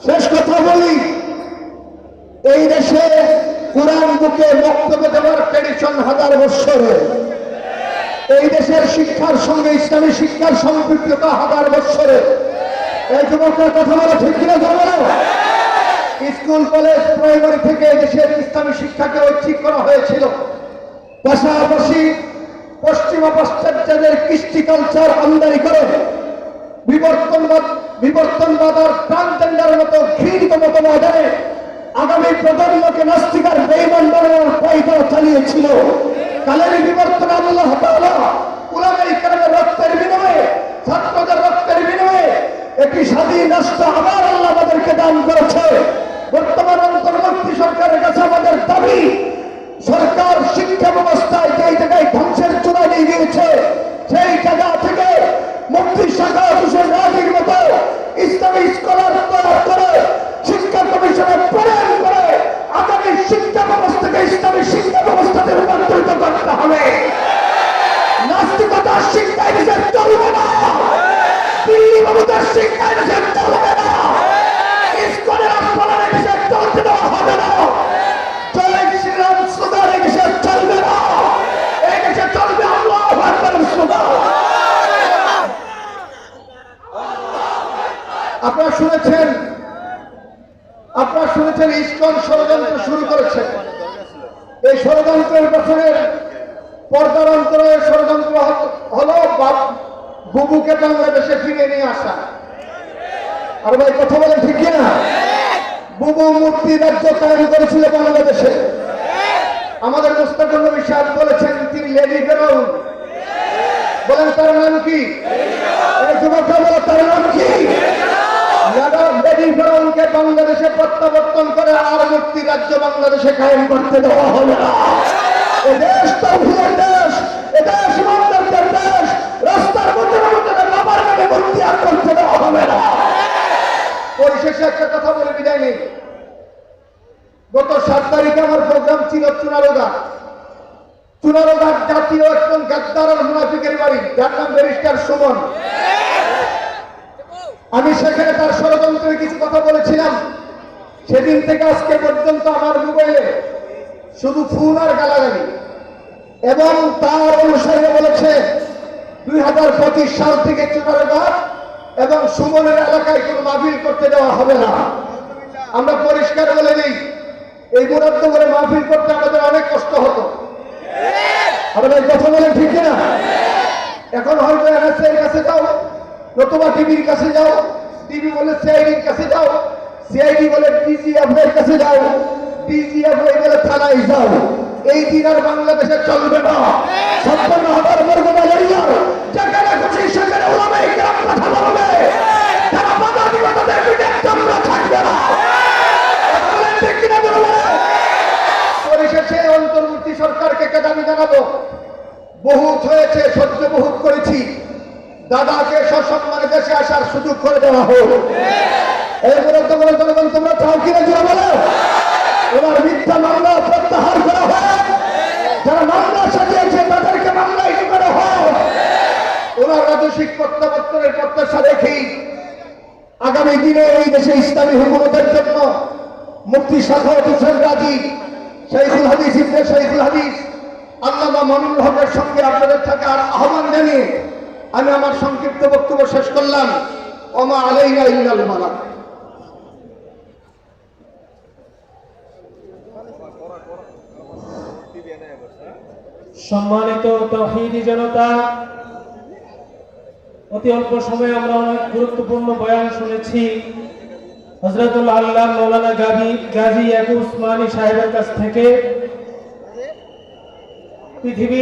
শেষ কথা বলি, এই দেশে কোরআন বুকে বক্তব্য দেওয়ার ট্রেডিশন হাজার বৎসরের। এই দেশের শিক্ষার সঙ্গে ইসলামী শিক্ষার সম্পৃক্ততা হাজার বৎসরের। এই যুবকরা কথা বলে ঠিক কিনা জানো? স্কুল কলেজ প্রাইমারি থেকে দেশের ইসলামী শিক্ষাকে ঐচ্ছিক করা হয়েছিল। পাশাপাশি পশ্চিমা পাশ্চাত্যদের কৃষ্টি কালচার আমদানি করে বিবর্তনবাদ আর ট্রান্সজেন্ডারের মতো ঘৃণিত মতবাদে আগামী প্রজন্মকে নাস্তিকার বেঈমান বানানোর পায়তারা চালিয়েছিল। কালের বিবর্তন আল্লাহ তাআলা উলামায়ে কেরামের রক্তের বিনিময়ে, ছাত্রদের রক্তের বিনিময়ে একটি স্বাধীন রাষ্ট্র আবার আল্লাহ আমাদেরকে দান করেছে। বর্তমান অন্তর্বর্তী সরকারের কাছে আমাদের দাবি, সরকার শিক্ষা ব্যবস্থায় যেই জায়গায় ধ্বংসের চূড়ায় নিয়ে গিয়েছে, সেই জায়গা থেকে মুফতি শাখাওয়াত হোসেন রাজীর মতো ইসলামী স্কলার তৈরি করে শিক্ষা কমিশনে প্রণয়ন করে আগামী শিক্ষা ব্যবস্থাকে ইসলামী শিক্ষা ব্যবস্থাতে রূপান্তরিত করতে হবে। নাস্তিকতার শিক্ষায় দেশে চলবে না, দিল্লি বাবুদের শিক্ষায় দেশে চলবে না, ইসকনের আস্ফালনে দেশে চলতে দেওয়া হবে না, জয় শ্রীরাম স্লোগান এই দেশে চলবে না, এই দেশে চলবে আল্লাহু আকবার স্লোগান। আপনারা শুনেছেন ইসকন ষড়যন্ত্র শুরু করেছে। এই ষড়যন্ত্রের পেছনের পর্দার অন্তরে ষড়যন্ত্র হলো বুবুকে বাংলাদেশে ফিরিয়ে নিয়ে আসা। আর ভাই কথা বলেন ঠিক কিনা? বুবু মুফতি রাজ্য কায়েম করেছিল বাংলাদেশে। আমাদের মুস্তাফা নবী সাহেব বলেছেন তিনি লেডি ফেরাউন। বলেন তার নাম কি? এই যুবকরা বলে তার নাম কি? লেডি ফেরাউনকে বাংলাদেশে প্রত্যাবর্তন করে আর মুক্তি রাজ্য বাংলাদেশে কায়েম করতে দেওয়া হবে না। এদেশ তাওহীদের দেশ, এদেশ ইমানদারদের দেশ, রাস্তার মধ্যে বাবার নামে মুক্তি আর করতে দেওয়া হবে না। পরিশেষে একটা কথা বলে বিদায় নেই। গত 7 তারিখে আমার প্রোগ্রাম ছিল চুনারোঘাট জাতীয় একজন গাদ্দার আর মুনাফিকের বাড়ি, যার নাম ব্যারিস্টার সুমন। আমি সেখানে তার ষড়যন্ত্রের কিছু কথা বলেছিলাম। সেদিন থেকে আজকে পর্যন্ত আমার মোবাইলে শুধু ফোন আর গালাগালি, এবং তার অনুসারে বলেছে 2025 সাল থেকে চুনারোঘাট এবং সুমনের এলাকায় কোনো মাহফিল করতে দেওয়া হবে না। আমরা পরিষ্কার বলে দিই, এই মুরাদ্দ করে মাহফিল করতে আমাদের অনেক কষ্ট হতো। আমাদের কথা বলে ঠিক না? এখন হয়তো এনএসএ এর কাছে যাও, নতুবা টিভির কাছে যাও, টিভি বলে সিআইডির কাছে যাও, সিআইডি বলে ডিজিএফ এর কাছে যাও, ডিজিএফ বলে থানায় যাও। এই দিন আর বাংলাদেশে চলবে না। 56,000 বর্গ মাইল যেখানে খুশি সেখানে উলামায়ে কেরাম কথা বলবে, যারা বাধা দিবে তাদের বিরুদ্ধে আমরা থাকবে না। ঠিক কিনা বলবে? পরিশেষে অন্তর্বর্তী সরকারকে দাবি জানাবো, বহুত হয়েছে, সহ্য বহুত করেছি, দাদাকে সসম্মানে দেশে আসার সুযোগ করে দেওয়া হোক। এই বিরুদ্ধ বলে জনগণ তোমরা চাও কিনা জোরে বলো। এবার মিথ্যা মামলা প্রত্যাহার করা হয়, যারা মামলা সাজিয়েছে তাদেরকে মামলায় করা হয়। ওনার রাজস্বিক প্রত্যাবর্তনের প্রত্যাশা রেখেই আগামী দিনে এই দেশে ইসলামী হুকুমতের জন্য মুফতি শাখাওয়াত হোসেন রাজী, শাইখুল হাদিস ইবনে শাইখুল হাদিস আল্লামা মামুনুল হকের সঙ্গে আপনাদের থাকার আহ্বান জানিয়ে আমি আমার সংক্ষিপ্ত বক্তব্য শেষ করলাম। ওমা আলাইনা ইল্লাল বালাগ। সম্মানিত তাওহীদি জনতা, অতি অল্প সময়ে আমরা অনেক গুরুত্বপূর্ণ বয়ান শুনেছি হযরতুল আল্লাহ মাওলানা গাজী আবু উসমানী সাহেবের কাছ থেকে। পৃথিবীর